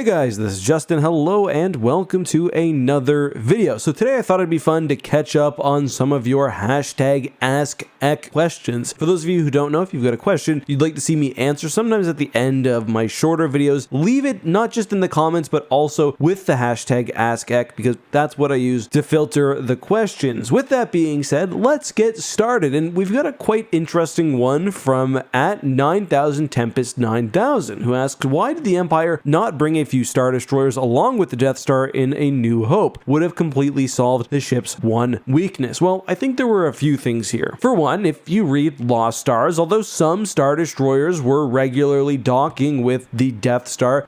guys, this is Justin. Hello and welcome to another video. So today I thought it'd be fun to catch up on some of your hashtag AskEck questions. For those of you who don't know, if you've got a question you'd like to see me answer, sometimes at the end of my shorter videos, leave it not just in the comments, but also with the hashtag AskEck, because that's what I use to filter the questions. With that being said, let's get started. And we've got a quite interesting one from @9000Tempest9000, who asks, why did the Empire not bring a few Star Destroyers along with the Death Star in A New Hope? Would have completely solved the ship's one weakness. Well, I think there were a few things here. For one, if you read Lost Stars, although some Star Destroyers were regularly docking with the Death Star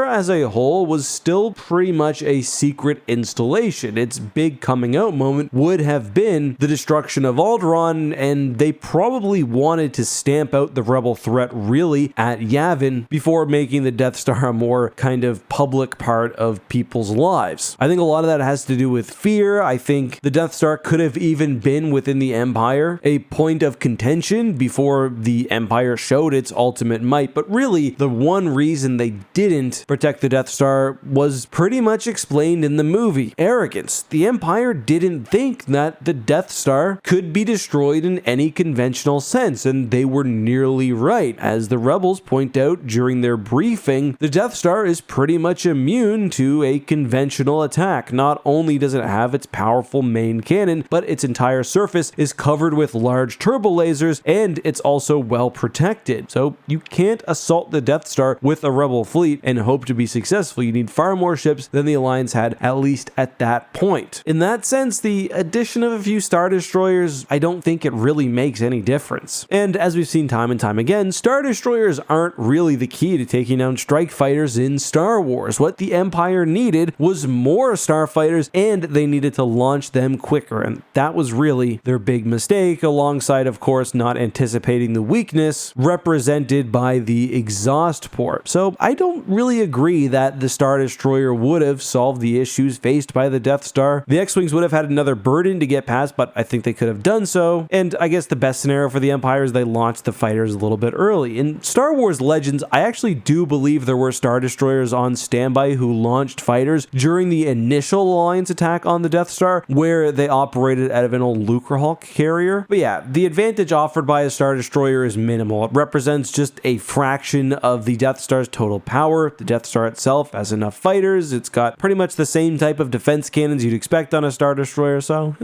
as a whole was still pretty much a secret installation. Its big coming out moment would have been the destruction of Alderaan, and they probably wanted to stamp out the rebel threat really at Yavin before making the Death Star a more kind of public part of people's lives. I think a lot of that has to do with fear. I think the Death Star could have even been within the Empire a point of contention before the Empire showed its ultimate might, but really the one reason they didn't protect the Death Star was pretty much explained in the movie: arrogance. The Empire didn't think that the Death Star could be destroyed in any conventional sense, and they were nearly right. As the rebels point out during their briefing, the Death Star is pretty much immune to a conventional attack. Not only does it have its powerful main cannon, but its entire surface is covered with large turbo lasers, and it's also well protected. So you can't assault the Death Star with a rebel fleet and hope to be successful. You need far more ships than the Alliance had, at least at that point. In that sense, the addition of a few Star Destroyers, I don't think it really makes any difference. And as we've seen time and time again, Star Destroyers aren't really the key to taking down strike fighters in Star Wars. What the Empire needed was more starfighters, and they needed to launch them quicker, and that was really their big mistake, alongside, of course, not anticipating the weakness represented by the exhaust port. So I don't really agree that the Star Destroyer would have solved the issues faced by the Death Star. The X-Wings would have had another burden to get past, but I think they could have done so, and I guess the best scenario for the Empire is they launched the fighters a little bit early. In Star Wars Legends, I actually do believe there were Star Destroyers on standby who launched fighters during the initial Alliance attack on the Death Star, where they operated out of an old Lucrehulk carrier. But yeah, the advantage offered by a Star Destroyer is minimal. It represents just a fraction of the Death Star's total power. The Death Star itself has enough fighters. It's got pretty much the same type of defense cannons you'd expect on a Star Destroyer, so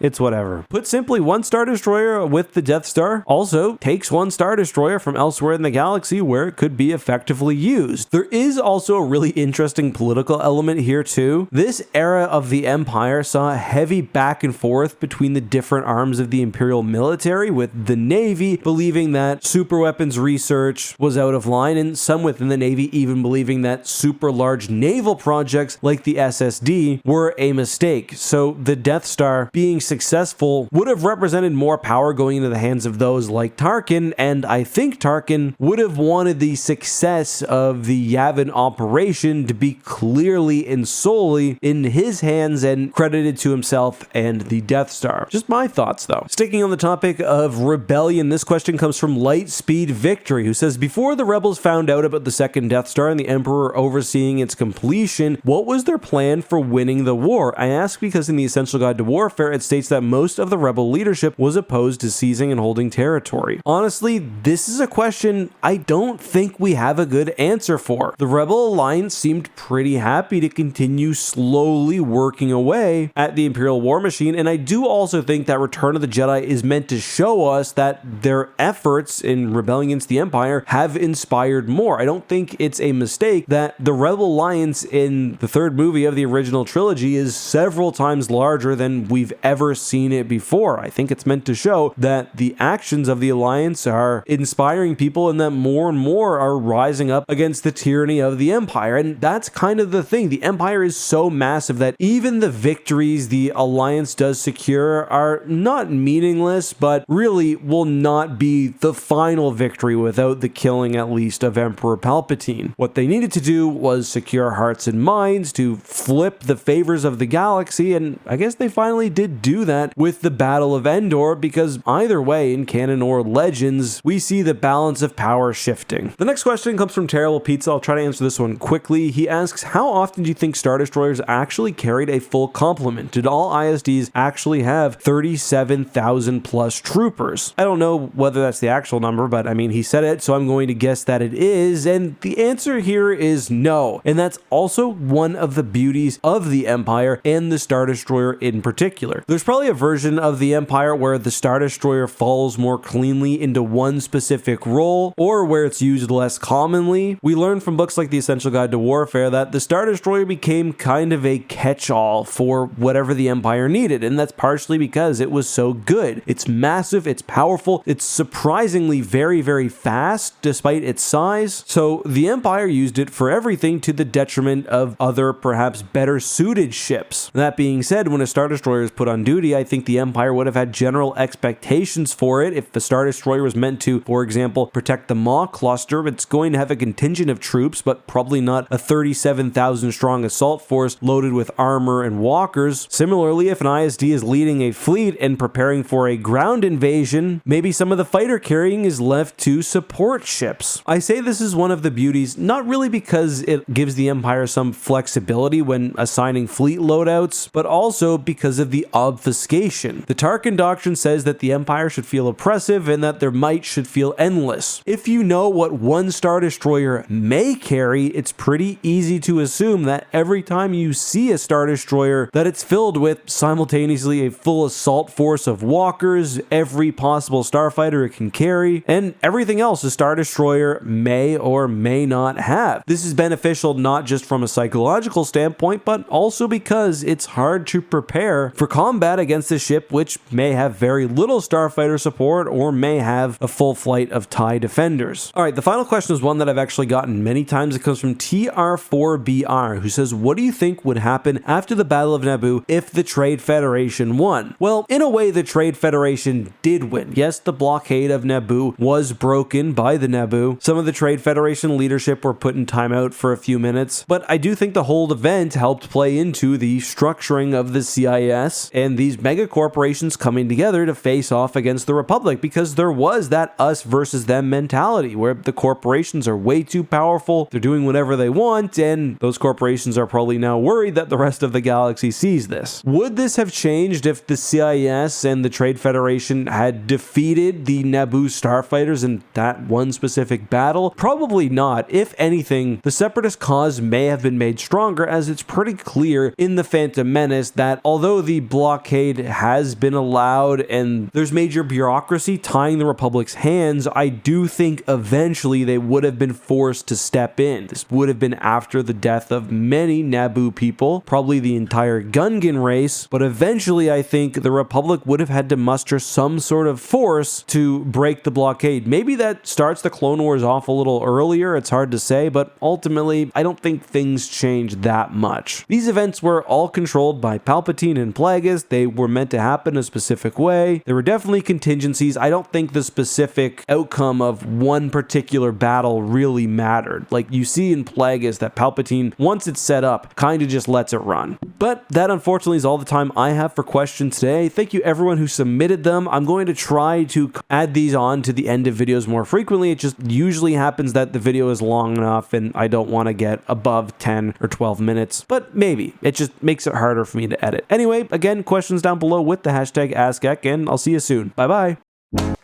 it's whatever. Put simply, one Star Destroyer with the Death Star also takes one Star Destroyer from elsewhere in the galaxy where it could be effectively used. There is also a really interesting political element here too. This era of the Empire saw a heavy back and forth between the different arms of the Imperial military, with the Navy believing that super weapons research was out of line, and some within the Navy even believing that super large naval projects like the SSD were a mistake. So the Death Star being successful would have represented more power going into the hands of those like Tarkin, and I think Tarkin would have wanted the success of the Yavin operation to be clearly and solely in his hands and credited to himself and the Death Star. Just my thoughts though. Sticking on the topic of rebellion, this question comes from Lightspeed Victory, who says, before the rebels found out about the second Death Star and the Emperor overseeing its completion, what was their plan for winning the war? I ask because in the Essential Guide to Warfare, it states that most of the rebel leadership was opposed to seizing and holding territory. Honestly, this is a question I don't think we have a good answer for. The Rebel Alliance seemed pretty happy to continue slowly working away at the Imperial War Machine, and I do also think that Return of the Jedi is meant to show us that their efforts in rebelling against the Empire have inspired more. I don't think it's a mistake that the Rebel Alliance in the third movie of the original trilogy is several times larger than we've ever seen it before. I think it's meant to show that the actions of the Alliance are inspiring people and that more and more are rising up against the tyranny of the Empire. And that's kind of the thing. The Empire is so massive that even the victories the Alliance does secure are not meaningless, but really will not be the final victory without the killing, at least, of Emperor Palpatine. What they needed to do was secure hearts and minds to flip the favors of the galaxy, and I guess they finally did do that with the Battle of Endor, because either way, in canon or legends, we see the balance of power shifting. The next question comes from Terrible Pizza. I'll try to answer this one one quickly. He asks, how often do you think Star Destroyers actually carried a full complement? Did all ISDs actually have 37,000 plus troopers? I don't know whether that's the actual number, but I mean, he said it, so I'm going to guess that it is, and the answer here is no. And that's also one of the beauties of the Empire and the Star Destroyer in particular. There's probably a version of the Empire where the Star Destroyer falls more cleanly into one specific role, or where it's used less commonly. We learned from books like The Essential Guide to Warfare that the Star Destroyer became kind of a catch-all for whatever the Empire needed, and that's partially because it was so good. It's massive, it's powerful, it's surprisingly very, very fast despite its size, so the Empire used it for everything to the detriment of other, perhaps better suited ships. That being said, when a Star Destroyer is put on duty, I think the Empire would have had general expectations for it. If the Star Destroyer was meant to, for example, protect the Maw cluster, it's going to have a contingent of troops, but probably not a 37,000 strong assault force loaded with armor and walkers. Similarly, if an ISD is leading a fleet and preparing for a ground invasion, maybe some of the fighter carrying is left to support ships. I say this is one of the beauties, not really because it gives the Empire some flexibility when assigning fleet loadouts, but also because of the obfuscation. The Tarkin Doctrine says that the Empire should feel oppressive and that their might should feel endless. If you know what one Star Destroyer may carry, it's pretty easy to assume that every time you see a Star Destroyer, that it's filled with simultaneously a full assault force of walkers, every possible starfighter it can carry, and everything else a Star Destroyer may or may not have. This is beneficial not just from a psychological standpoint, but also because it's hard to prepare for combat against a ship which may have very little starfighter support or may have a full flight of TIE defenders. Alright, the final question is one that I've actually gotten many times. It comes from TR4BR, who says, what do you think would happen after the Battle of Nebo if the Trade Federation won? Well, in a way, the Trade Federation did win. Yes, the blockade of Naboo was broken by the Naboo. Some of the Trade Federation leadership were put in timeout for a few minutes, but I do think the whole event helped play into the structuring of the CIS and these mega corporations coming together to face off against the Republic, because there was that us versus them mentality where the corporations are way too powerful, they're doing whatever they want, and those corporations are probably now worried that the rest of the galaxy sees this. Would this have changed if the CIS and the Trade Federation had defeated the Naboo starfighters in that one specific battle? Probably not. If anything, the Separatist cause may have been made stronger, as it's pretty clear in The Phantom Menace that although the blockade has been allowed and there's major bureaucracy tying the Republic's hands, I do think eventually they would have been forced to step in. This would have been after the death of many Naboo people, probably the entire Gungan race, but eventually I think the Republic would have had to muster some sort of force to break the blockade. Maybe that starts the Clone Wars off a little earlier, it's hard to say, but ultimately I don't think things changed that much. These events were all controlled by Palpatine and Plagueis. They were meant to happen a specific way. There were definitely contingencies. I don't think the specific outcome of one particular battle really mattered. Like you see in Plagueis that Palpatine, once it's set up, kind of just lets it run. But that unfortunately is all the time I have for questions today. Thank you everyone who submitted them. I'm going to try to add these on to the end of videos more frequently. It just usually happens that the video is long enough and I don't want to get above 10 or 12 minutes, but maybe it just makes it harder for me to edit. Anyway, again, questions down below with the hashtag AskEck, and I'll see you soon. Bye bye.